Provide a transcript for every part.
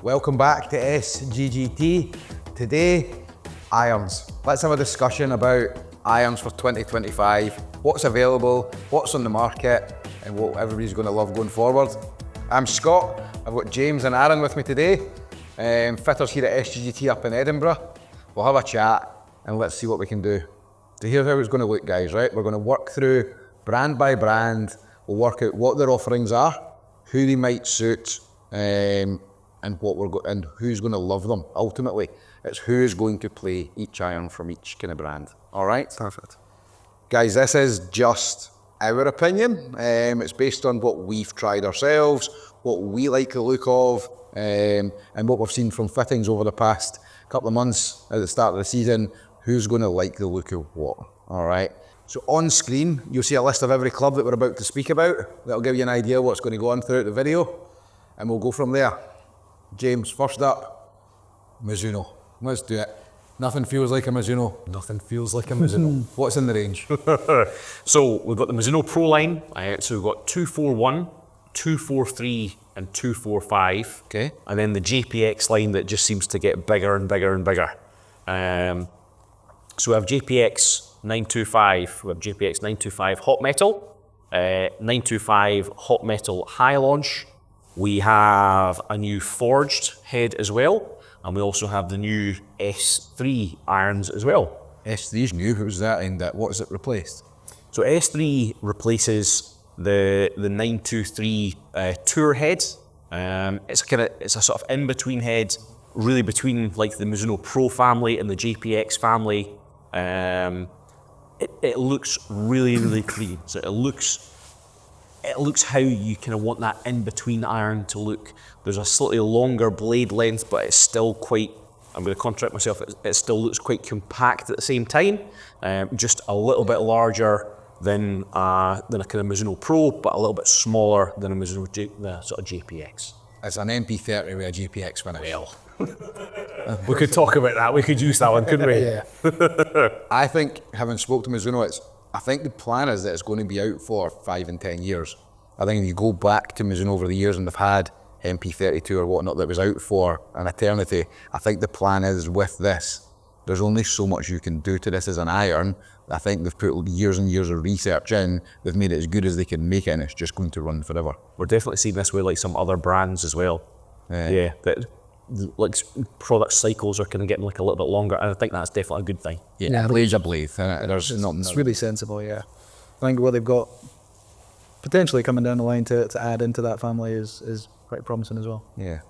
Welcome back to SGGT. Today, irons. Let's have a discussion about irons for 2025, what's available, what's on the market, and what everybody's going to love going forward. I'm Scott, I've got James and Aaron with me today, fitters here at SGGT up in Edinburgh. We'll have a chat and let's see what we can do. So here's how it's going to look, guys, right? We're going to work through brand by brand, we'll work out what their offerings are, who they might suit, and who's going to love them. Ultimately, it's who is going to play each iron from each kind of brand. All right? Perfect. Guys, this is just our opinion. It's based on what we've tried ourselves, what we like the look of, and what we've seen from fittings over the past couple of months at the start of the season. Who's going to like the look of what? All right? So on screen, you'll see a list of every club that we're about to speak about. That'll give you an idea of what's going to go on throughout the video, and we'll go from there. James, first up, Mizuno. Let's do it. Nothing feels like a Mizuno. Nothing feels like a Mizuno. What's in the range? So we've got the Mizuno Pro line. So we've got 241, 243 and 245. Okay. And then the JPX line that just seems to get bigger and bigger and bigger. So we have JPX925, we have JPX925 Hot Metal, 925 Hot Metal High Launch. We have a new Forged head as well, and we also have the new S3 irons as well. S3's new, who's that and what has it replaced? So S3 replaces the 923 Tour head. It's a sort of in-between head, really between like the Mizuno Pro family and the JPX family. It looks really, really clean. So it looks how you kind of want that in-between iron to look. There's a slightly longer blade length, but it's still quite, I'm going to contradict myself, it still looks quite compact at the same time. Just a little bit larger than a kind of Mizuno Pro, but a little bit smaller than a Mizuno the sort of JPX. It's an MP30 with a JPX finish. Well, we could talk about that. We could use that one, couldn't we? Yeah. I think, having spoke to Mizuno, I think the plan is that it's going to be out for 5 and 10 years. I think if you go back to Mizuno over the years and they've had MP32 or whatnot that was out for an eternity, I think the plan is with this, there's only so much you can do to this as an iron. I think they've put years and years of research in, they've made it as good as they can make it, and it's just going to run forever. We're definitely seeing this with like some other brands as well. Yeah, that like product cycles are kind of getting like a little bit longer, and I think that's definitely a good thing. Yeah, blade's a blade. It's really sensible, yeah. I think what they've got potentially coming down the line to add into that family is quite promising as well. Yeah.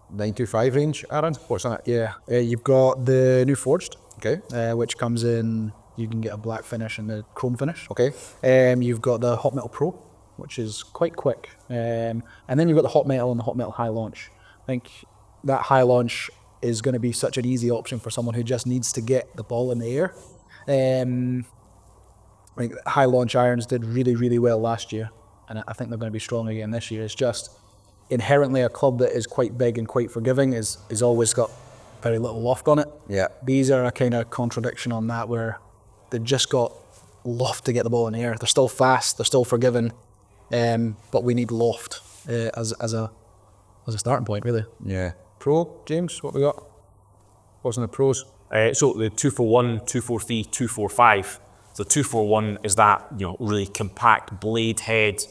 925 range, Aaron? What's on it? Yeah, you've got the new Forged, Okay. which comes in, you can get a black finish and a chrome finish. Okay. You've got the Hot Metal Pro, which is quite quick. And then you've got the Hot Metal and the Hot Metal High Launch. I think that High Launch is going to be such an easy option for someone who just needs to get the ball in the air. I think High Launch irons did really, really well last year, and I think they're going to be strong again this year. It's just inherently a club that is quite big and quite forgiving, is always got very little loft on it. Yeah. These are a kind of contradiction on that, where they've just got loft to get the ball in the air. They're still fast, they're still forgiving, but we need loft as a starting point, really. Yeah. Pro, James, what we got? What's in the pros? So the 241, 243, 245. So 241 is that, really compact blade head,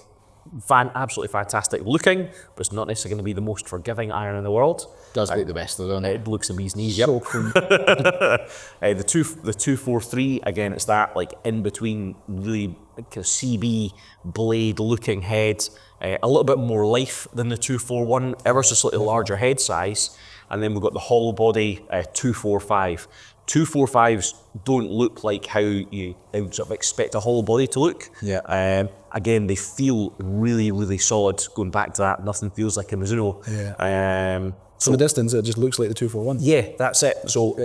absolutely fantastic looking, but it's not necessarily going to be the most forgiving iron in the world. Does look the best though, doesn't it? It looks amazing. Yep. So clean. The 243, again, it's that like in between really kind of CB blade looking head, a little bit more life than the 241, ever so slightly larger head size. And then we've got the hollow body 245. 245s don't look like how you would sort of expect a hollow body to look. Yeah. Again, they feel really, really solid. Going back to that, nothing feels like a Mizuno. Yeah. From the distance, it just looks like the 241. Yeah, that's it. So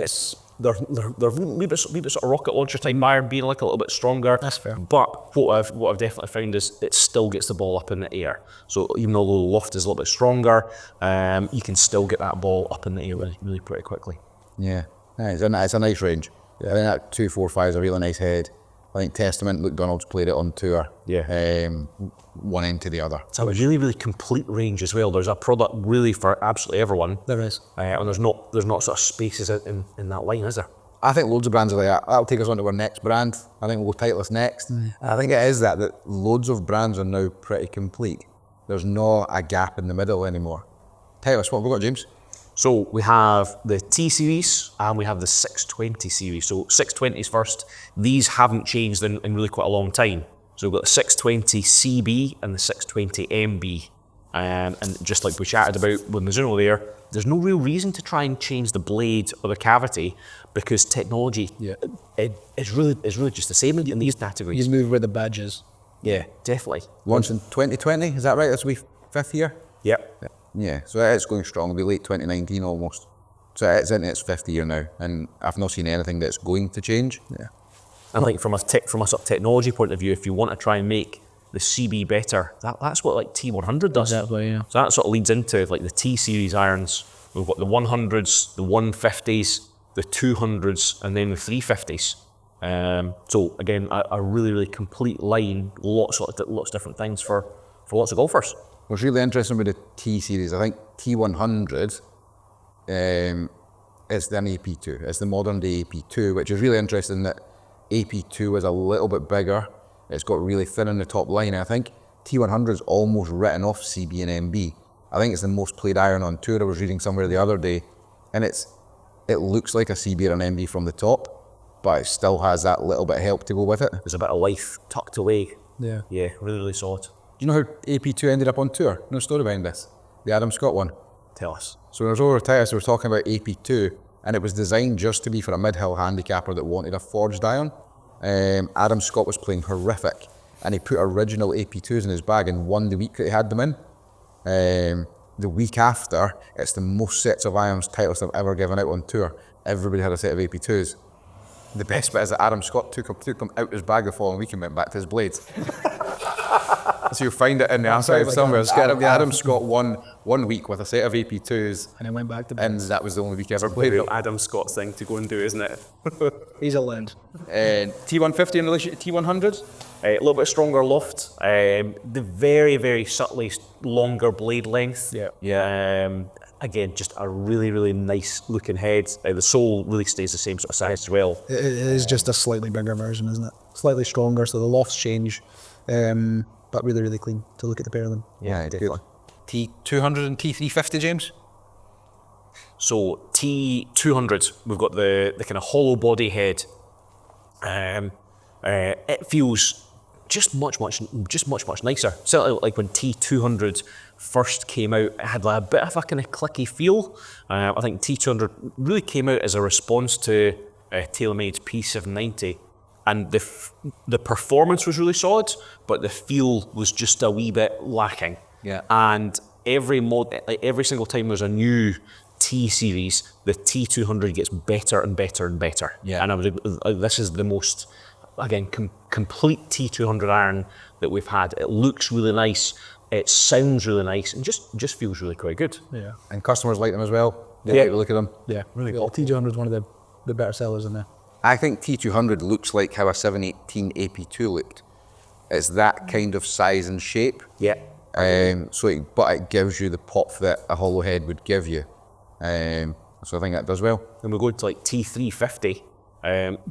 they're a wee bit sort of rocket launcher type iron, being like a little bit stronger. That's fair. But what I've definitely found is it still gets the ball up in the air. So even though the loft is a little bit stronger, you can still get that ball up in the air really pretty quickly. Yeah. It's a nice range. I think that 245 is a really nice head. I think Testament, Luke Donald's played it on tour. Yeah. One end to the other. It's a really, really complete range as well. There's a product really for absolutely everyone. There is. And there's not sort of spaces in that line, is there? I think loads of brands are like that. That'll take us on to our next brand. I think we'll go Titleist next. I think it is that loads of brands are now pretty complete. There's not a gap in the middle anymore. Titleist, what have we got, James? So we have the T series and we have the 620 series. So 620s first. These haven't changed in really quite a long time. So we've got the 620 CB and the 620 MB. And just like we chatted about with Mizuno there's no real reason to try and change the blade or the cavity because technology is really just the same in these categories. You just move where the badge is. Yeah, definitely. Launched in 2020, is that right? That's we 5th year? Yep. Yeah, so it's going strong. It'll be late 2019 almost. So it's in its 5th year now, and I've not seen anything that's going to change. Yeah. And like from a sort of technology point of view, if you want to try and make the CB better, that's what like T100 does. Exactly, yeah. So that sort of leads into like the T series irons. We've got the 100s, the 150s, the 200s, and then the 350s. So again, a really, really complete line, lots of different things for lots of golfers. What's really interesting with the T series, I think T100 is an AP2. It's the modern day AP2, which is really interesting that AP2 is a little bit bigger. It's got really thin in the top line. I think T100 is almost written off CB and MB. I think it's the most played iron on tour. I was reading somewhere the other day, and it looks like a CB or an MB from the top, but it still has that little bit of help to go with it. There's a bit of life tucked away. Yeah. Yeah, really, really solid. Do you know how AP2 ended up on tour? No story behind this. The Adam Scott one. Tell us. So when I was over at Titleist, we were talking about AP2, and it was designed just to be for a mid-hill handicapper that wanted a forged iron. Adam Scott was playing horrific, and he put original AP2s in his bag and won the week that he had them in. The week after, it's the most sets of irons Titleist have ever given out on tour. Everybody had a set of AP2s. The best bit is that Adam Scott took them out his bag the following week and went back to his blades. So you'll find it in the archive somewhere. Adam Scott won 1 week with a set of AP2s. And then went back to and that was the only week he ever played. Real Adam Scott thing to go and do, isn't it? He's a land. T150 in relation to T100s? A little bit stronger loft. The very, very subtly longer blade length. Yeah. Again, just a really, really nice looking head. The sole really stays the same sort of size as well. It is just a slightly bigger version, isn't it? Slightly stronger, so the lofts change, but really, really clean to look at the pair of them. Yeah, definitely. T200 and T350, James? So T200, we've got the kind of hollow body head. It feels just much nicer. Certainly like when T200 first came out, it had like a bit of a kind of clicky feel. I think T200 really came out as a response to Taylormade's P790. And the performance was really solid, but the feel was just a wee bit lacking. Yeah. And every single time there's a new T series, the T200 gets better and better and better. Yeah. And this is the most, again, complete T200 iron that we've had. It looks really nice, it sounds really nice, and just feels really quite good. Yeah. And customers like them as well. They Yeah. like to look at them. Yeah, really cool. T200 is one of the better sellers in there. I think T200 looks like how a 718 AP2 looked. It's that kind of size and shape. Yeah. But it gives you the pop that a hollow head would give you. So I think that does well. Then we go to like T350.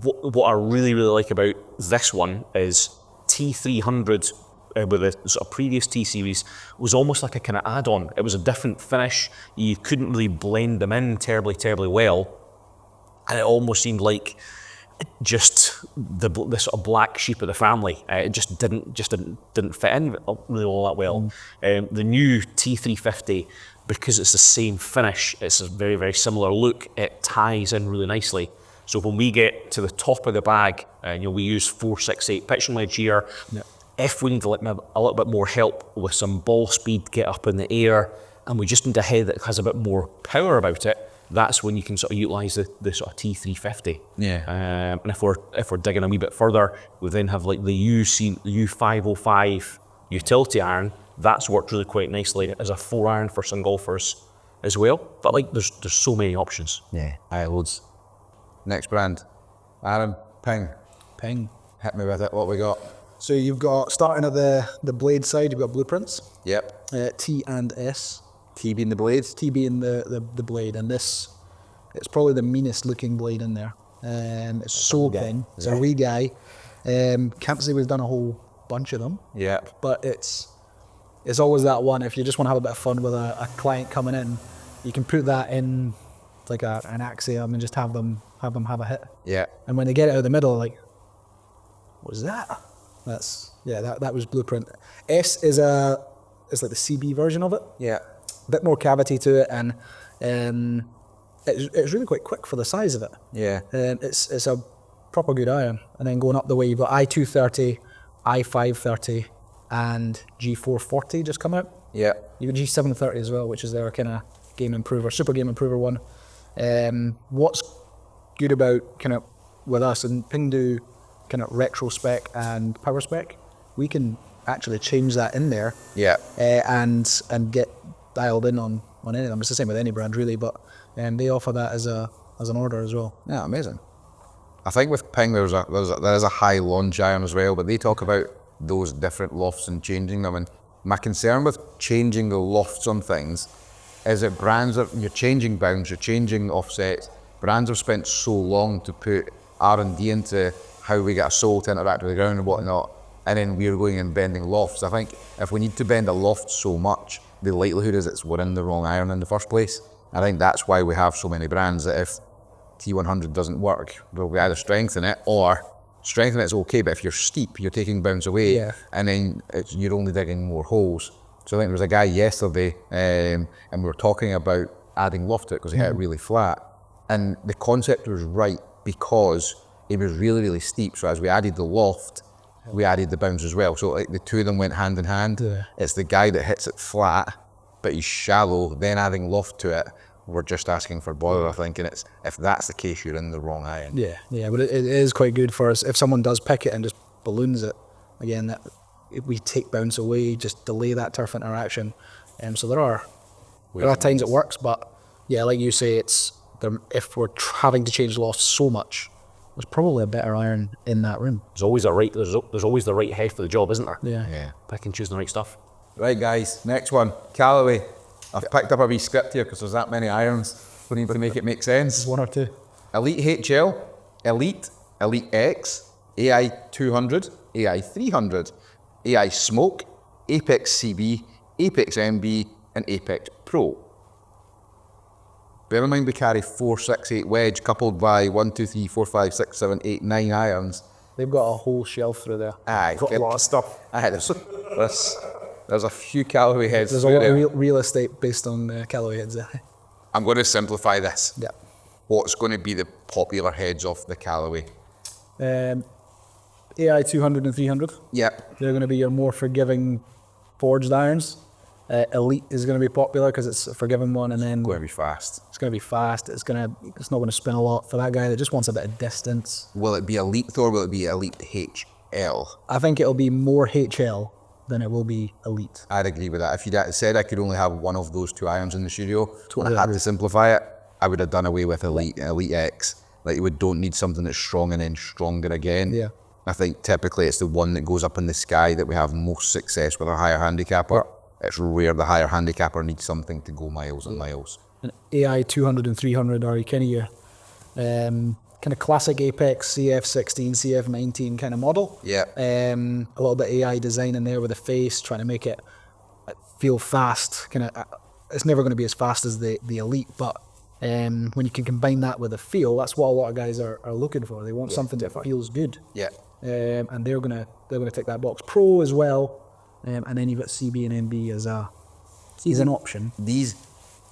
What I really, really like about this one is T300 with the sort of previous T series was almost like a kind of add-on. It was a different finish. You couldn't really blend them in terribly well. And it almost seemed like just the sort of black sheep of the family. It just didn't fit in really all that well. The new T350, because it's the same finish, it's a very, very similar look, it ties in really nicely. So when we get to the top of the bag, we use 468 pitching wedge here. Yep. If we need a little bit more help with some ball speed, get up in the air, and we just need a head that has a bit more power about it, that's when you can sort of utilise the sort of T350. Yeah. And if we're digging a wee bit further, we then have like the U505 utility iron. That's worked really quite nicely as a 4-iron for some golfers as well. But like there's so many options. Yeah, loads. Next brand, Aaron, Ping. Ping. Hit me with it. What we got? So you've got, starting at the blade side, you've got blueprints. Yep. T and S. T being the blades. T being the blade, and this, it's probably the meanest looking blade in there. It's so thin. It's a wee guy. Can't say we've done a whole bunch of them. Yep. But it's always that one. If you just want to have a bit of fun with a client coming in, you can put that in like an axiom and just have them have a hit. Yeah. And when they get it out of the middle, like, what was that? That was blueprint. S is it's like the CB version of it. Yeah. A bit more cavity to it, and it's really quite quick for the size of it. Yeah. It's a proper good iron. And then going up the way, you've got I230, I530, and G440 just come out. Yeah. You've got G730 as well, which is their kind of game improver, super game improver one. What's good about kind of with us and Pingdu kind of retro spec and power spec, we can actually change that in there. Yeah. And get dialed in on any of them. It's the same with any brand really, but they offer that as an order as well. Yeah, amazing. I think with Ping there is a high launch iron as well, but they talk about those different lofts and changing them. And my concern with changing the lofts on things is that you're changing bounds, you're changing offsets. Brands have spent so long to put R&D into how we get a sole to interact with the ground and whatnot, and then we're going and bending lofts. I think if we need to bend a loft so much, the likelihood is we're in the wrong iron in the first place. I think that's why we have so many brands that if T100 doesn't work, we either strengthen it, or strengthen it's okay, but if you're steep, you're taking bounds away, and then you're only digging more holes. So I think there was a guy yesterday, and we were talking about adding loft to it because he hit it really flat. And the concept was right because it was really, really steep. So as we added the loft, we added the bounds as well. So like the two of them went hand in hand. Yeah. It's the guy that hits it flat, but he's shallow, then adding loft to it. We're just asking for boiler, I think, and if that's the case, you're in the wrong iron. Yeah, but it is quite good for us. If someone does pick it and just balloons it, again, that if we take bounce away, just delay that turf interaction. So there are times it works, but yeah, like you say, if we're having to change lofts so much, there's probably a better iron in that room. There's always the right head for the job, isn't there? Yeah. Pick and choose the right stuff. Right, guys, next one, Callaway. I've picked up a wee script here because there's that many irons. We need to make it make sense. One or two. Elyte HL, Elyte, Elyte X, AI 200, AI 300, AI Smoke, Apex CB, Apex MB, and Apex Pro. Bear in mind we carry 4, 6, 8 wedge coupled by 1, 2, 3, 4, 5, 6, 7, 8, 9 irons. They've got a whole shelf through there. Aye, Got a lot of stuff. Aye, there's a few Callaway heads. There's a lot of real estate based on Callaway heads. I'm going to simplify this. Yeah. What's going to be the popular heads of the Callaway? AI 200 and 300. Yep. They're going to be your more forgiving forged irons. Elyte is going to be popular because it's a forgiving one, and then Going to be fast. it's going to be fast. It's not going to spin a lot for that guy that just wants a bit of distance. Will it be Elyte or will it be Elyte HL? I think it'll be more HL than it will be Elyte. I'd agree with that. If you'd said I could only have one of those two irons in the studio, and I had to simplify it, I would have done away with Elyte X. Like you don't need something that's strong and then stronger again. Yeah. I think typically it's the one that goes up in the sky that we have most success with a higher handicapper. It's rare the higher handicapper needs something to go miles and miles. And AI 200 and 300 are kind of your kind of classic Apex CF16, CF19 kind of model. Yeah. A little bit AI design in there with the face, trying to make it feel fast. It's never going to be as fast as the Elyte, but when you can combine that with a feel, that's what a lot of guys are looking for. They want something that feels good. Yeah. And they're gonna tick that box. Pro as well, and then you've got CB and MB as an option. These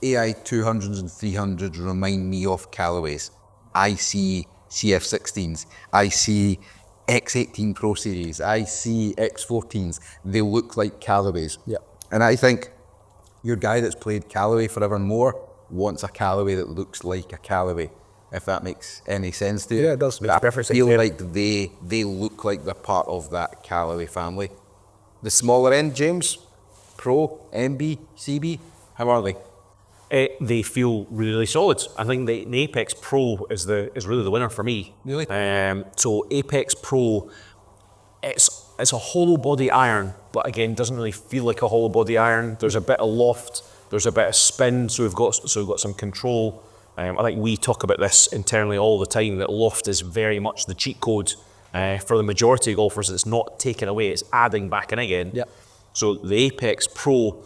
AI 200s and 300s remind me of Callaways. I see CF16s, I see X18 Pro Series, I see X14s. They look like Callaways. Yeah. And I think your guy that's played Callaway forevermore wants a Callaway that looks like a Callaway, if that makes any sense to you. Yeah, it does. But I feel like they look like they're part of that Callaway family. The smaller end, James, Pro, MB, CB, how are they? They feel really solid. I think the Apex Pro is really the winner for me. Really? So Apex Pro It's a hollow body iron, but again, doesn't really feel like a hollow body iron. There's a bit of loft, there's a bit of spin, so we've got some control. I think we talk about this internally all the time, that loft is very much the cheat code for the majority of golfers. It's not taken away, it's adding back in again. Yep. So the Apex Pro,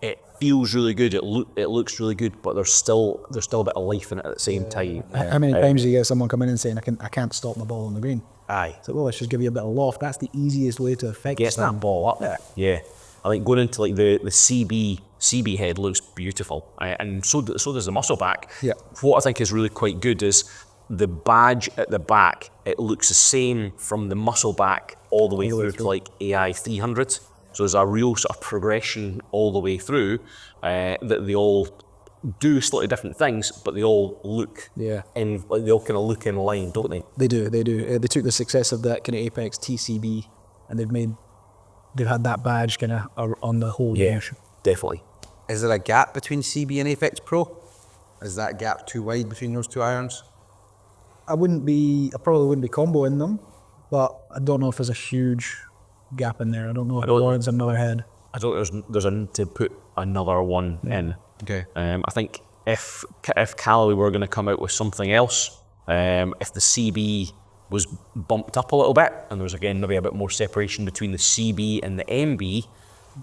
it feels really good, it looks really good, but there's still a bit of life in it at the same time. How many times do you get someone coming in saying, I can't stop the ball on the green? Aye. So, well, let's just give you a bit of loft. That's the easiest way to affect Gets that ball up. Yeah. I think going into like the CB head looks beautiful, and so does the muscle back. Yeah. What I think is really quite good is the badge at the back. It looks the same from the muscle back all the way through to like AI 300. So there's a real sort of progression all the way through that they all do slightly different things, but they all look they all kind of look in line, don't they? They do. They took the success of that kind of Apex TCB, and they've had that badge kind of on the whole range. Definitely. Is there a gap between CB and Apex Pro? Is that gap too wide between those two irons? I probably wouldn't be comboing them, but I don't know if there's a huge gap in there. I don't know if Lawrence another head. I don't think there's a need to put another one in. Okay. I think if Callaway were going to come out with something else, if the CB was bumped up a little bit, and there was again maybe a bit more separation between the CB and the MB,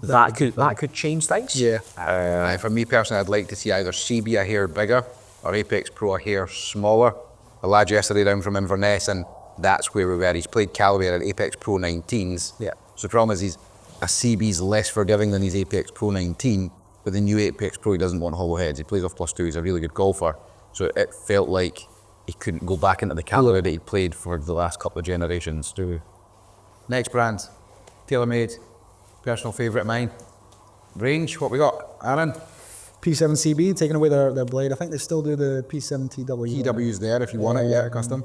that could change things. Yeah. For me personally, I'd like to see either CB a hair bigger or Apex Pro a hair smaller. A lad yesterday down from Inverness, and that's where we were. He's played Callaway at Apex Pro 19s. Yeah. So the problem is a CB's less forgiving than his Apex Pro 19, but the new Apex Pro, he doesn't want hollow heads. He plays off +2, he's a really good golfer. So it felt like he couldn't go back into the Callaway that he'd played for the last couple of generations. Next brand, Taylormade, personal favourite of mine. Range, what we got? Aaron? P7 CB, taking away their blade. I think they still do the P7 TW. TW's there if you want it, custom.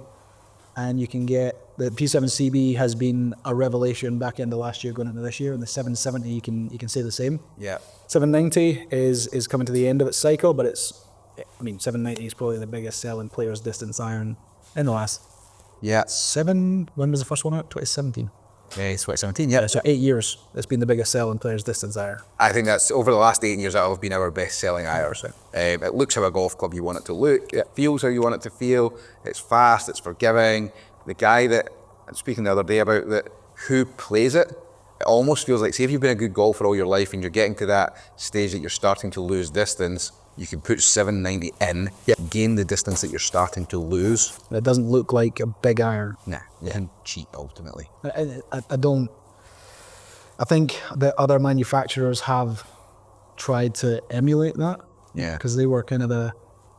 And you can get, the P7 CB has been a revelation back into last year going into this year, and the 770 you can say the same. Yeah. 790 is coming to the end of its cycle, but 790 is probably the biggest selling player's distance iron in the last when was the first one out? 2017. Yeah, it's 2017, yeah. So 8 years, it's been the biggest selling player's distance iron. I think that's, over the last 8 years, that have been our best selling irons. It looks how a golf club you want it to look, it feels how you want it to feel, it's fast, it's forgiving. The guy that, I was speaking the other day about that, who plays it, it almost feels like, say if you've been a good golfer all your life and you're getting to that stage that you're starting to lose distance, you can put 790 in, gain the distance that you're starting to lose. It doesn't look like a big iron. Nah, you can cheat ultimately. I think that other manufacturers have tried to emulate that. Yeah. Because they were kind of the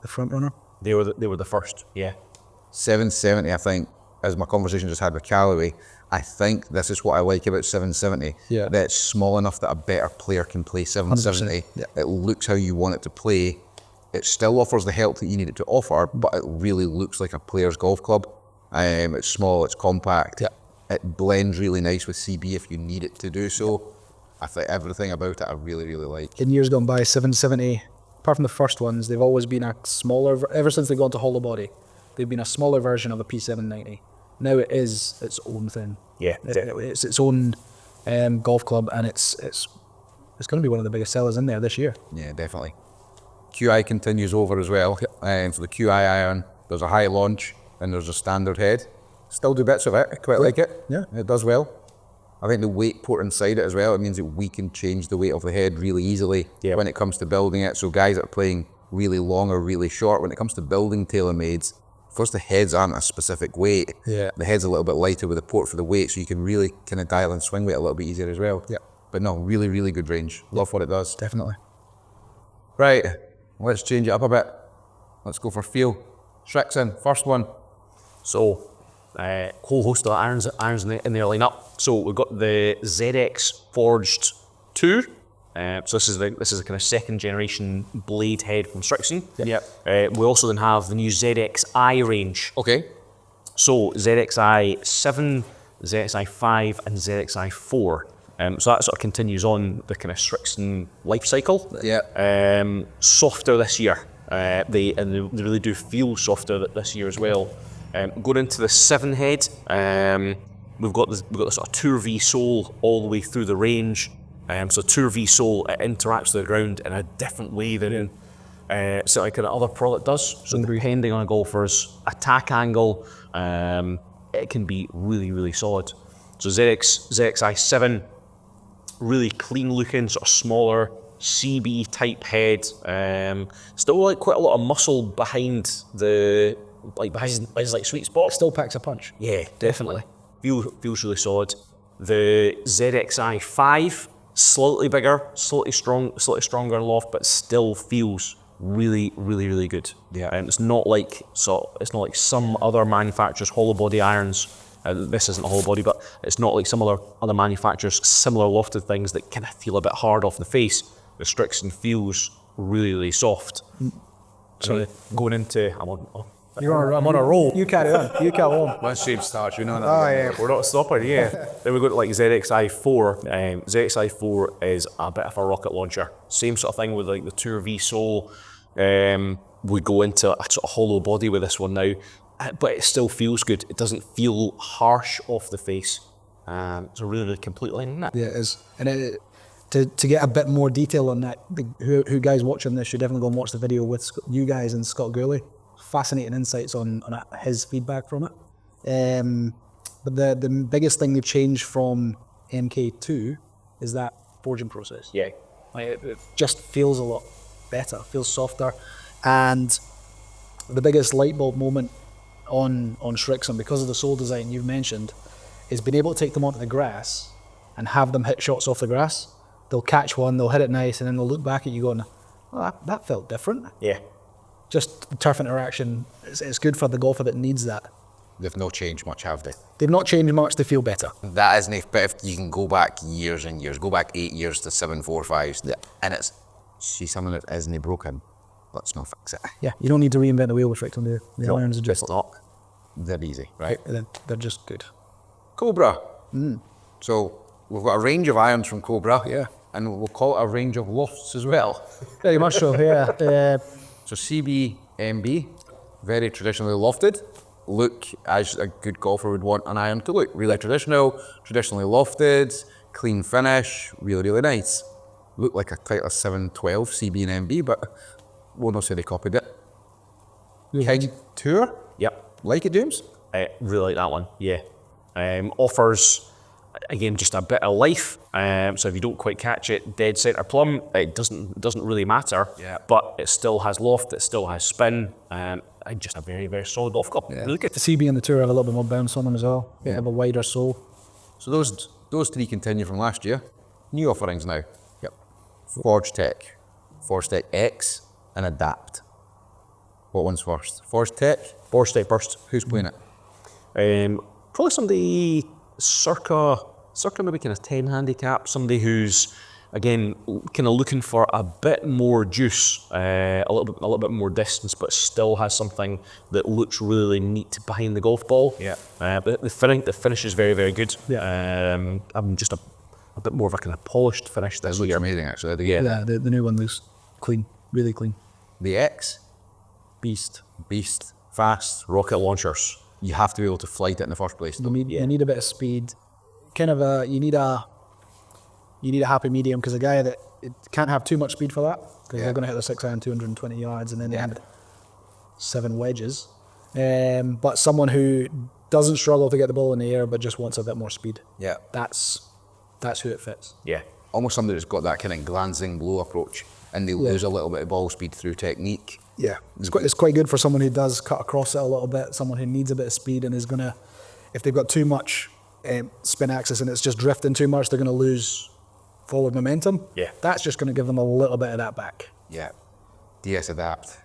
front runner. They were the first. Yeah. 770, I think, as my conversation just had with Callaway, I think this is what I like about 770. Yeah. That it's small enough that a better player can play 770. Yeah. It looks how you want it to play. It still offers the help that you need it to offer, but it really looks like a player's golf club. It's small, it's compact. Yeah. It blends really nice with CB if you need it to do so. I think everything about it I really, really like. In years gone by, 770, apart from the first ones, they've always been a smaller, ever since they've gone to hollow body, they've been a smaller version of a P790. Now it is its own thing. Yeah, it's its own golf club, and it's going to be one of the biggest sellers in there this year. Yeah, definitely. QI continues over as well. So the QI iron, there's a high launch and there's a standard head. Still do bits of it, I quite like it. Yeah. It does well. I think the weight port inside it as well, it means that we can change the weight of the head really easily when it comes to building it. So guys that are playing really long or really short, when it comes to building Taylormades, first the heads aren't a specific weight. Yeah. The head's a little bit lighter with the port for the weight, so you can really kind of dial in swing weight a little bit easier as well. Yeah. But no, really, really good range. Love what it does. Definitely. Right, let's change it up a bit. Let's go for feel. Srixon, first one. So, whole host of irons in their lineup. So we've got the ZX Forged 2. So this is a kind of second generation blade head from Srixon. Yep. We also then have the new ZXi range. Okay. So ZXi 7, ZXi 5, and ZXi 4. So that sort of continues on the kind of Srixon life cycle. Yeah. Softer this year. They really do feel softer this year as well. Going into the 7 head, we've got this sort of Tour V sole all the way through the range. So Tour V sole, it interacts with the ground in a different way than so like an other product does. So depending on a golfer's attack angle, it can be really, really solid. So ZXi7, really clean looking, sort of smaller CB type head. Still like quite a lot of muscle behind the behind his like sweet spot. Still packs a punch. Yeah, definitely. Feels really solid. The ZXi5, slightly bigger, slightly stronger in loft, but still feels really, really, really good. Yeah. And it's not like some other manufacturers' hollow body irons. This isn't a hollow body, but it's not like some other manufacturers' similar lofted things that kind of feel a bit hard off the face. The Srixon feels really, really soft. So going into, I'm on a roll. You carry on. You carry on. Once shape starts, you know that. Oh yeah. We're not stopping, yeah. Then we go to like ZXi4. ZXi4 is a bit of a rocket launcher. Same sort of thing with like the Tour V sole. We go into a sort of hollow body with this one now, but it still feels good. It doesn't feel harsh off the face. It's a really, really complete line, isn't it? Yeah, it is. And to get a bit more detail on that, who guys watching this should definitely go and watch the video with you guys and Scott Gourley. Fascinating insights on his feedback from it. But the biggest thing they've changed from MK2 is that forging process. Yeah. Like it just feels a lot better, feels softer. And the biggest light bulb moment on Srixon, because of the sole design you've mentioned, is being able to take them onto the grass and have them hit shots off the grass. They'll catch one, they'll hit it nice, and then they'll look back at you going, oh, that felt different. Yeah. Just the turf interaction, it's good for the golfer that needs that. They've not changed much, have they? They've not changed much, they feel better. That isn't, but if you can go back years and years, go back 8 years to 745s, and it's, see something that isn't broken, let's not fix it. Yeah, you don't need to reinvent the wheel with Srixon, do you? The irons are just, They're easy, right? they're just good. Cobra. So we've got a range of irons from Cobra. Yeah. And we'll call it a range of lofts as well. Very much so, yeah. So CB MB, very traditionally lofted. Look as a good golfer would want an iron to look. Really traditional, traditionally lofted, clean finish, really, really nice. Look like a Titleist 712 CB and MB, but we'll not say they copied it. King Tour, Yep. like it, James? I really like that one, yeah. Offers, again, just a bit of life. So if you don't quite catch it dead center plumb, it doesn't really matter. Yeah. But it still has loft, it still has spin, and just a very, very solid off club. Yeah. Really good. The CB and the Tour have a little bit more bounce on them as well. They have a wider sole. So those three continue from last year. New offerings now. Yep. Forged Tec, Forged Tec X, and Adapt. What one's first? Forged Tec? Forged Tec first. Who's playing it? Probably somebody circa maybe kind of 10 handicap, somebody who's again kind of looking for a bit more juice, a little bit more distance, but still has something that looks really neat behind the golf ball. Yeah. But the finish is very, very good. Yeah. I'm just a bit more of a kind of polished finish this It looks year. amazing actually. Yeah, the new one looks clean, really clean. The X, Beast. fast. Rocket launchers. You have to be able to flight it in the first place. You need a bit of speed. Kind of you need a happy medium, because a guy that it can't have too much speed for that, because they're going to hit the 6 iron 220 yards and then they had 7 wedges. But someone who doesn't struggle to get the ball in the air but just wants a bit more speed. Yeah. That's who it fits. Yeah. Almost somebody that's got that kind of glancing blow approach, and they lose a little bit of ball speed through technique. Yeah, it's quite good for someone who does cut across it a little bit, someone who needs a bit of speed and is going to, if they've got too much spin axis and it's just drifting too much, they're going to lose forward momentum. Yeah. That's just going to give them a little bit of that back. Yeah. DS Adapt.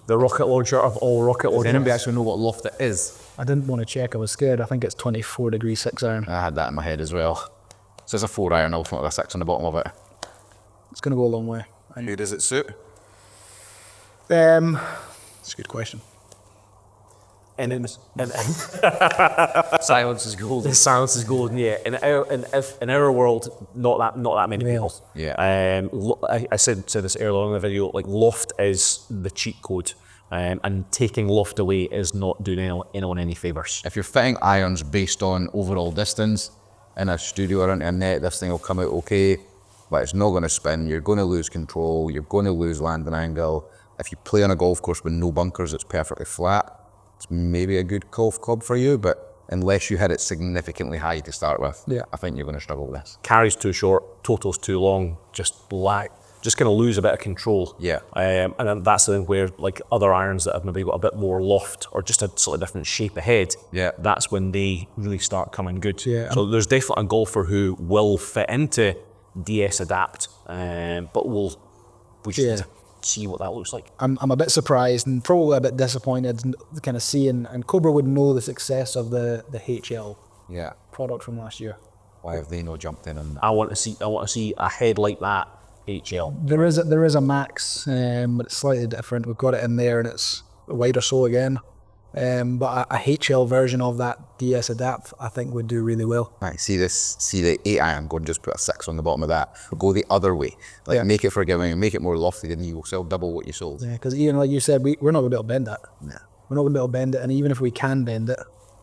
The rocket launcher of all rocket Does launchers. anybody actually know what loft it is? I didn't want to check, I was scared. I think it's 24 degree 6 iron. I had that in my head as well. So it's a 4 iron ultimately with a 6 on the bottom of it. It's going to go a long way. Who does it suit? It's a good question. And Silence is golden. the silence is golden. Yeah. In our world, not that many people. Yeah. I said this earlier on in the video. Like loft is the cheat code. and taking loft away is not doing anyone any favours. If you're fitting irons based on overall distance in a studio or into a net, this thing will come out okay, but it's not going to spin. You're going to lose control. You're going to lose landing angle. If you play on a golf course with no bunkers, it's perfectly flat. It's maybe a good golf club for you, but unless you hit it significantly high to start with, I think you're going to struggle with this. Carry's too short, total's too long, just going to lose a bit of control. Yeah. And then that's the thing where, like, other irons that have maybe got a bit more loft or just a slightly different shape ahead, that's when they really start coming good. Yeah. So there's definitely a golfer who will fit into DS Adapt, but we just need to see what that looks like. I'm a bit surprised and probably a bit disappointed kind of seeing, and Cobra would know the success of the HL product from last year. Why have they not jumped in on that? I want to see a head like that HL. There is a Max, but it's slightly different. We've got it in there and it's a wider sole again. But a HL version of that DS Adapt, I think, would do really well. Right, see the 8 iron, go and just put a 6 on the bottom of that. Go the other way. Make it forgiving and make it more lofty, and you will sell double what you sold. Yeah, because even like you said, we're not going to be able to bend that. Yeah. We're not going to be able to bend it, and even if we can bend it,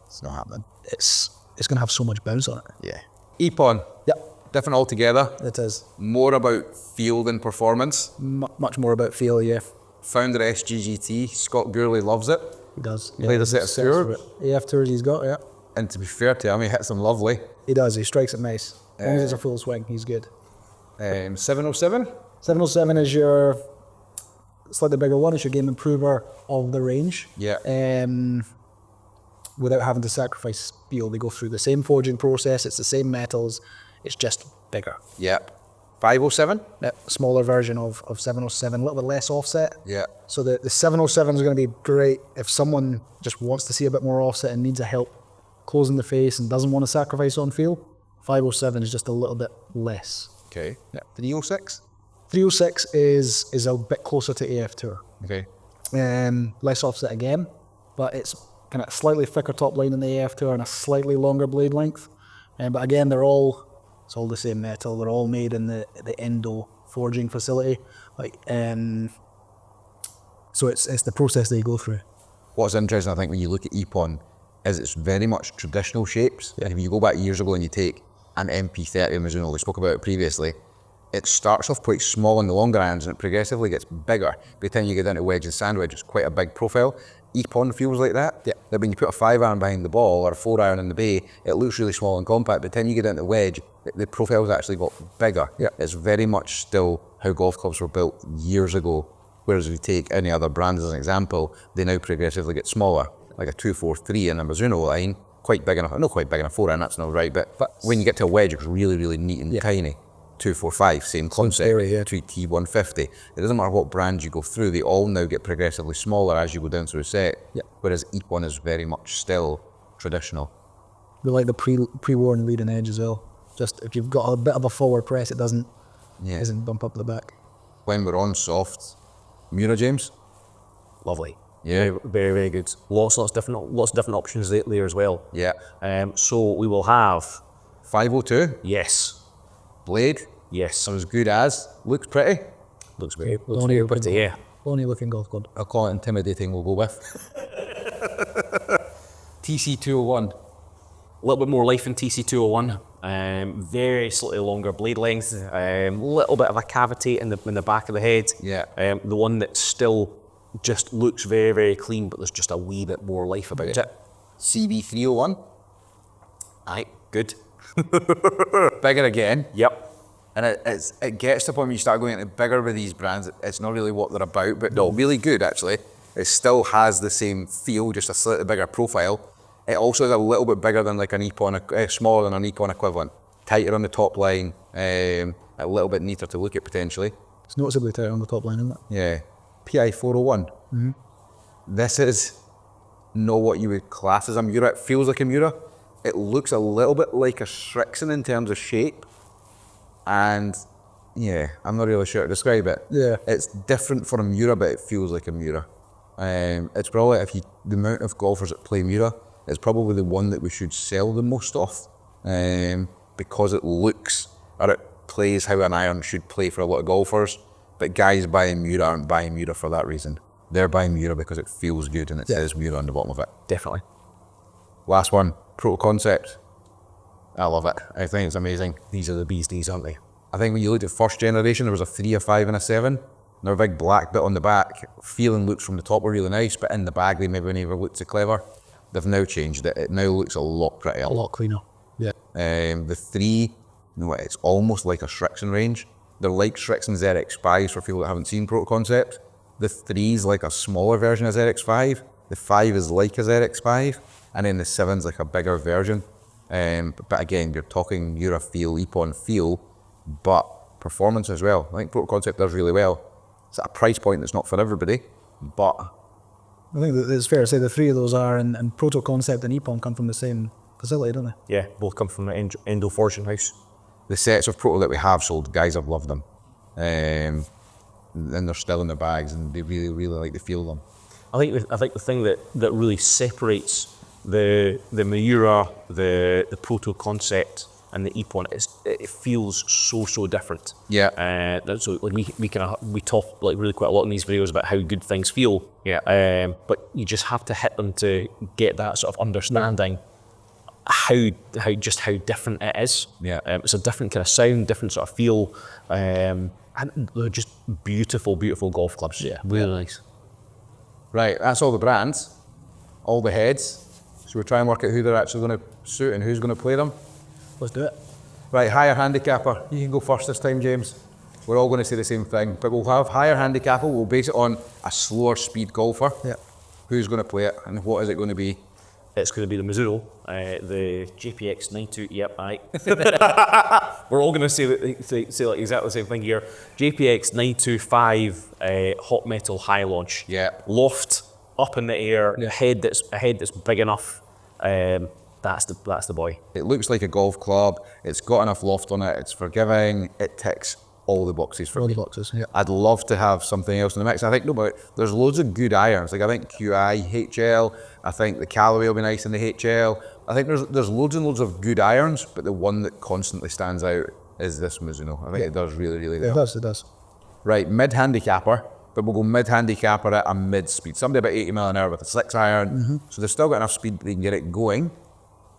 It's not happening. it's going to have so much bounce on it. Yeah. EPON. Yep, Different altogether. it is. More about feel than performance. Much more about feel, yeah. Founder SGGT, Scott Gourley loves it. He does. Played a set of tours. AF tours he's got, yeah. And to be fair to him, he hits them lovely. He does, he strikes it nice. As long as it's a full swing, he's good. 707. 707 is your slightly bigger one. It's your game improver of the range. Yeah. Without having to sacrifice steel, they go through the same forging process. It's the same metals. It's just bigger. Yep. 507. Smaller version of 707, a little bit less offset. Yeah. So the 707 is going to be great if someone just wants to see a bit more offset and needs a help closing the face and doesn't want to sacrifice on feel. 507 is just a little bit less. Okay. Yeah. 306. 306 is a bit closer to AF Tour. Okay. Less offset again, but it's kind of slightly thicker top line than the AF Tour and a slightly longer blade length. But again, it's all the same metal. They're all made in the Endo forging facility. So it's the process they go through. What's interesting, I think, when you look at EPON, is it's very much traditional shapes. Yeah. If you go back years ago and you take an MP30 Mizuno, we spoke about it previously, it starts off quite small on the longer irons and it progressively gets bigger. By the time you get down to wedge and sand wedge, it's quite a big profile. EPON feels like that. Yeah. That when you put a 5 iron behind the ball or a 4 iron in the bay, it looks really small and compact. By the time you get down to wedge, the profile's actually got bigger. Yeah. It's very much still how golf clubs were built years ago. Whereas if you take any other brand as an example, they now progressively get smaller. Like a 243 in a Mizuno line, quite big enough, not quite big enough 4 iron, that's not right, but when you get to a wedge, it's really, really neat and tiny. 245, same concept. Area, yeah. 3T150. It doesn't matter what brand you go through, they all now get progressively smaller as you go down through a set. Yeah. Whereas EPON is very much still traditional. We like the pre-worn leading edge as well. Just if you've got a bit of a forward press, it doesn't bump up the back. When we're on soft, Miura, James? Lovely. Yeah. Very, very good. Lots of different options there as well. Yeah. So we will have 502. Yes. Blade. Yes. Sounds good as. Looks pretty. Looks very pretty, yeah. Lonely looking golf club. I'll call it intimidating, we'll go with. TC201. A little bit more life in TC201. Very slightly longer blade length. Little bit of a cavity in the back of the head. Yeah. The one that still just looks very, very clean, but there's just a wee bit more life about it. CB301. Aye, good. Bigger again. Yep. And it gets to the point when you start going into bigger with these brands, it's not really what they're about, but no, really good actually. It still has the same feel, just a slightly bigger profile. It also is a little bit bigger than like an EPON, smaller than an EPON equivalent. Tighter on the top line, a little bit neater to look at potentially. It's noticeably tighter on the top line, isn't it? Yeah. PI 401. Mm-hmm. This is not what you would class as a Miura. It feels like a Miura. It looks a little bit like a Srixon in terms of shape. And yeah, I'm not really sure how to describe it. Yeah. It's different for a Miura, but it feels like a Miura. It's probably, the amount of golfers that play Miura, it's probably the one that we should sell the most of. Because it looks, or it plays how an iron should play for a lot of golfers. But guys buying Miura aren't buying Miura for that reason. They're buying Miura because it feels good and it says Miura on the bottom of it. Definitely. Last one, Proto Concept. I love it. I think it's amazing. These are the bee's knees, aren't they? I think when you looked at first generation, there was a 3, a 5 and a 7. And there was a big black bit on the back. Feel and looks from the top were really nice, but in the bag they maybe never looked so clever. They've now changed it. It now looks a lot prettier. A lot cleaner. Yeah. The 3, you know what, it's almost like a Srixon range. They're like Srixon ZX5s for people that haven't seen Proto Concept. The 3 is like a smaller version of ZX5. The 5 is like a ZX5. And then the 7's like a bigger version. But again, you're talking Miura feel, EPON feel, but performance as well. I think Proto Concept does really well. It's at a price point that's not for everybody, but I think that it's fair to say the 3 of those are, and Proto Concept and EPON come from the same facility, don't they? Yeah, both come from the Endo Forging house. the sets of Proto that we have sold, guys have loved them. And they're still in their bags and they really, really like the feel of them. I think the thing that really separates the Miura, the Proto Concept, and the EPON is it feels so different. Yeah. So like we talk like really quite a lot in these videos about how good things feel. Yeah. But you just have to hit them to get that sort of understanding how different it is. Yeah. It's a different kind of sound, different sort of feel, and they're just beautiful golf clubs. Yeah. Really nice. Right, that's all the brands, all the heads. So we're trying to work out who they're actually going to suit and who's going to play them. Let's do it. Right, higher handicapper. You can go first this time, James. We're all going to say the same thing, but we'll have higher handicapper. We'll base it on a slower speed golfer. Yeah. Who's going to play it and what is it going to be? It's going to be the Mizuno, the JPX925. Yep, aye. We're all going to say like exactly the same thing here. JPX925 hot metal high launch. Yeah. Loft up in the air. A head that's big enough. That's the boy. It looks like a golf club. It's got enough loft on it. It's forgiving. It ticks all the boxes for All me. the boxes, yeah. I'd love to have something else in the mix. I think there's loads of good irons. Like I think QI, HL. I think the Callaway will be nice in the HL. I think there's loads and loads of good irons, but the one that constantly stands out is this Mizuno. I think it does really well. It does. Right, mid handicapper, but we'll go mid handicapper at a mid speed. Somebody about 80 mile an hour with a 6 iron. So they've still got enough speed that they can get it going.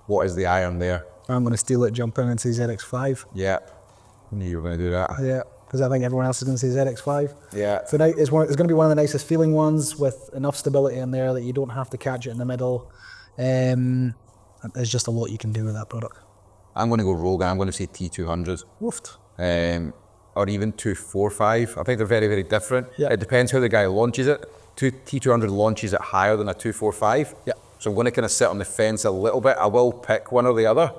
What is the iron there? I'm going to steal it, jump in and say ZX5. Yeah, I knew you were going to do that. Yeah, because I think everyone else is going to say ZX5. Yeah. So it's going to be one of the nicest feeling ones with enough stability in there that you don't have to catch it in the middle. There's just a lot you can do with that product. I'm going to go rogue. I'm going to say T200. Woofed. Or even 245. I think they're very, very different. Yeah. It depends how the guy launches it. T200 launches it higher than a 245. Yeah. So I'm going to kind of sit on the fence a little bit. I will pick one or the other.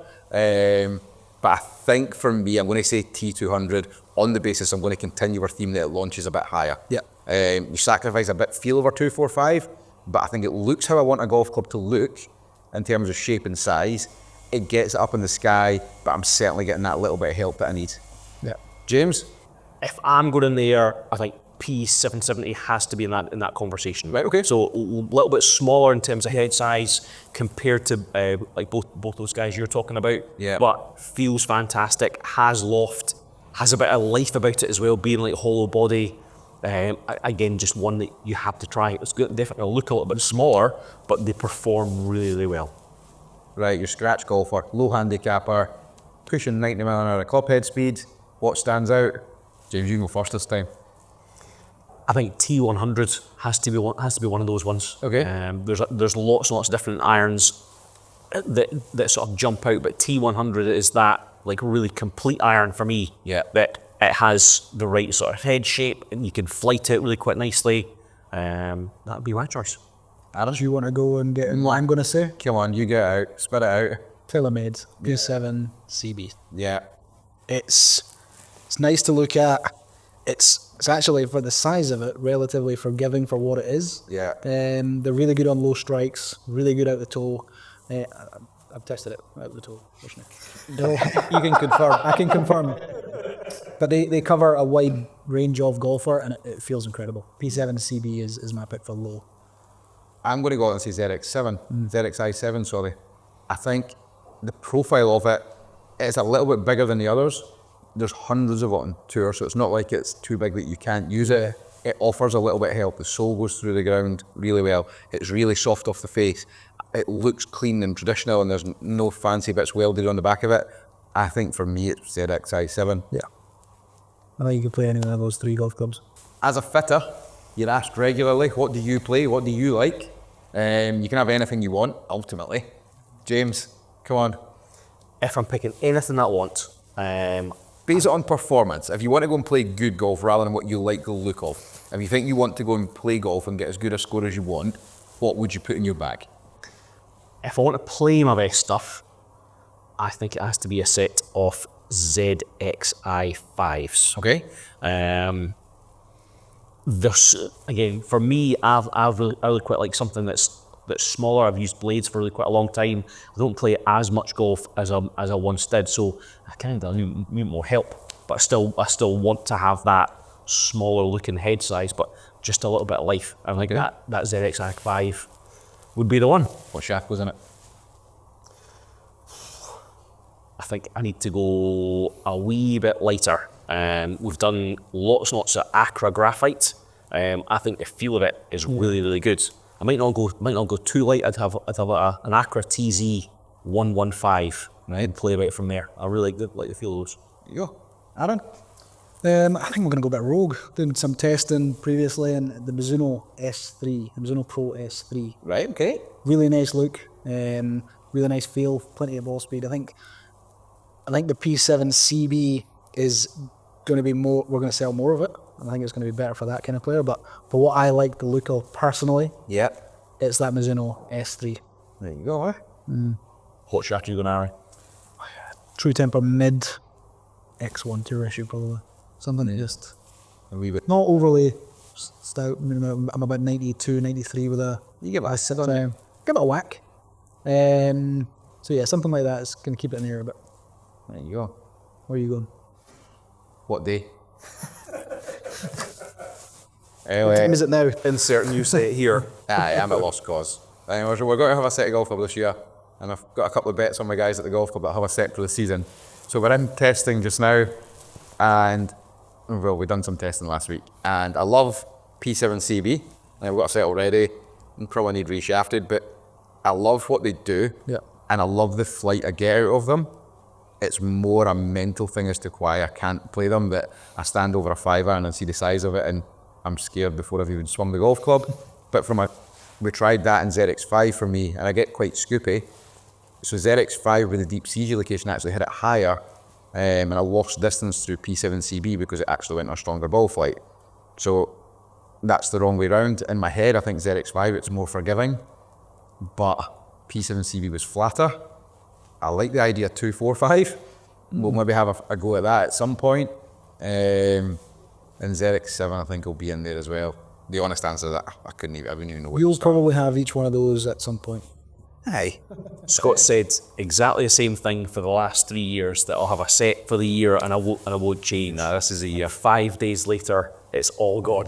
But I think for me, I'm going to say T200 on the basis I'm going to continue our theme that it launches a bit higher. Yeah. You sacrifice a bit feel over 245, but I think it looks how I want a golf club to look in terms of shape and size. It gets it up in the sky, but I'm certainly getting that little bit of help that I need. Yeah. James? If I'm going in there, I think P770 has to be in that conversation. Right, okay. So a little bit smaller in terms of head size compared to like both those guys you're talking about. Yeah. But feels fantastic, has loft, has a bit of life about it as well, being like hollow body. Again, just one that you have to try. It's definitely look a little bit smaller, but they perform really well. Right, your scratch golfer, low handicapper, pushing 90 mile an hour club head speed. What stands out? James, you can go first this time. I think T100 has to be one of those ones. Okay. There's lots and lots of different irons that sort of jump out, but T100 is that like really complete iron for me. Yeah. That it has the right sort of head shape and you can flight it really quite nicely. That'd be my choice. Do you want to go and get in what I'm going to say? Come on, you get it out, spit it out. Taylormade P7 CB. Yeah. It's nice to look at. It's actually, for the size of it, relatively forgiving for what it is. Yeah. They're really good on low strikes, really good out the toe. I've tested it out the toe. You can confirm. I can confirm. But they cover a wide range of golfer and it feels incredible. P7 CB is my pick for low. I'm going to go out and say ZX7, ZXi7, sorry. I think the profile of it is a little bit bigger than the others. There's hundreds of it on tour, so it's not like it's too big that you can't use it. It offers a little bit of help. The sole goes through the ground really well. It's really soft off the face. It looks clean and traditional, and there's no fancy bits welded on the back of it. I think for me, it's ZXi7. Yeah. I think you could play any one of those 3 golf clubs. As a fitter, you're asked regularly, what do you play? What do you like? You can have anything you want, ultimately. James, come on. If I'm picking anything I want, Base it on performance. If you want to go and play good golf rather than what you like the look of, if you think you want to go and play golf and get as good a score as you want, what would you put in your bag? if I want to play my best stuff, I think it has to be a set of ZXi5s. Okay. There's, again, for me, I really quite like something that's smaller. I've used blades for really quite a long time. I don't play as much golf as I once did, so I kind of need more help. But I still want to have that smaller looking head size, but just a little bit of life. I think that ZXi5 would be the one. What shaft was in it? I think I need to go a wee bit lighter. We've done lots and lots of Acra graphite. I think the feel of it is really, really good. I might not go too light. I'd have an Acra TZ 115, right? And play about from there. I really like the feel of those. There you go. Aaron? I think we're going to go a bit rogue. Doing some testing previously in the Mizuno S3, the Mizuno Pro S3. Right, okay. Really nice look, really nice feel, plenty of ball speed. I think the P7 CB is going to be more, we're going to sell more of it. I think it's going to be better for that kind of player, but for what I like the look of personally, it's that Mizuno S3. There you go, eh? What shaft are you going to Harry? True Temper mid X1 tour issue probably. Something that just A wee bit. not overly stout. I mean, I'm about 92, 93 with a. You give it a sit on. So, give it a whack. So yeah, something like that is going to keep it in the air a bit. There you go. Where are you going? What day? What time is it now? Insert new set here. Aye, I'm at lost cause. We're going to have a set of golf club this year, and I've got a couple of bets on my guys at the golf club that have a set for the season. So we're in testing just now, and well, we've done some testing last week, and I love P7 CB. I've got a set already, and probably need reshafted, but I love what they do, and I love the flight I get out of them. It's more a mental thing as to why I can't play them, that I stand over a 5-iron and see the size of it, and I'm scared before I've even swung the golf club. But we tried that in ZX5 for me, and I get quite scoopy. So ZX5 with the deep CG location actually hit it higher, and I lost distance through P7 CB because it actually went on a stronger ball flight. So that's the wrong way round. In my head, I think ZX5 it's more forgiving, but P7 CB was flatter. I like the idea of 245. We'll maybe have a go at that at some point. And ZX7 I think will be in there as well. The honest answer to that, I wouldn't even know what You'll probably have each one of those at some point. Aye. Scott said exactly the same thing for the last 3 years, that I'll have a set for the year and I won't change. Nah, this is a year. 5 days later, it's all gone.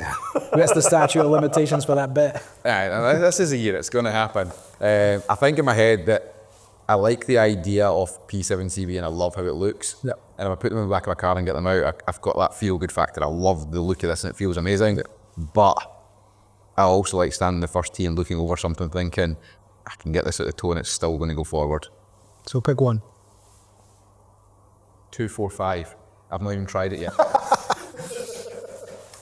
That's the statute of limitations for that bet. Aye, this is a year, it's going to happen. I think in my head that I like the idea of P7 CB and I love how it looks. Yep. And if I put them in the back of my car and get them out, I've got that feel-good factor. I love the look of this and it feels amazing. But I also like standing in the first tee and looking over something thinking, I can get this at the toe and it's still going to go forward. So pick one. 245. I've not even tried it yet.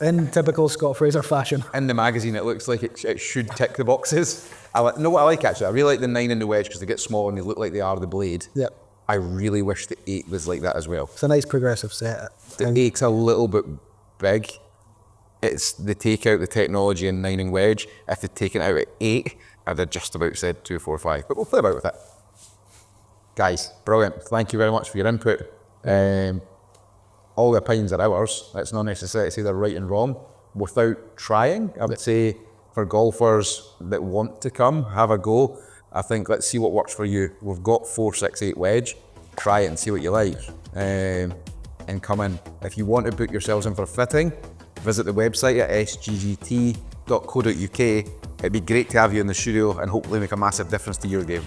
In typical Scott Fraser fashion. In the magazine, it looks like it should tick the boxes. Know what I like actually? I really like the 9 and the wedge because they get small and they look like they are the blade. Yep. I really wish the 8 was like that as well. It's a nice progressive set. The 8's a little bit big. They take out the technology in 9 and wedge. If they'd taken it out at 8, I'd have just about said 245. But we'll play about with it. Guys, brilliant. Thank you very much for your input. All the opinions are ours. It's not necessary to say they're right and wrong. Without trying, I would say for golfers that want to come, have a go. I think let's see what works for you. We've got 468 wedge. Try it and see what you like. And come in. If you want to book yourselves in for fitting, visit the website at sggt.co.uk. It'd be great to have you in the studio and hopefully make a massive difference to your game.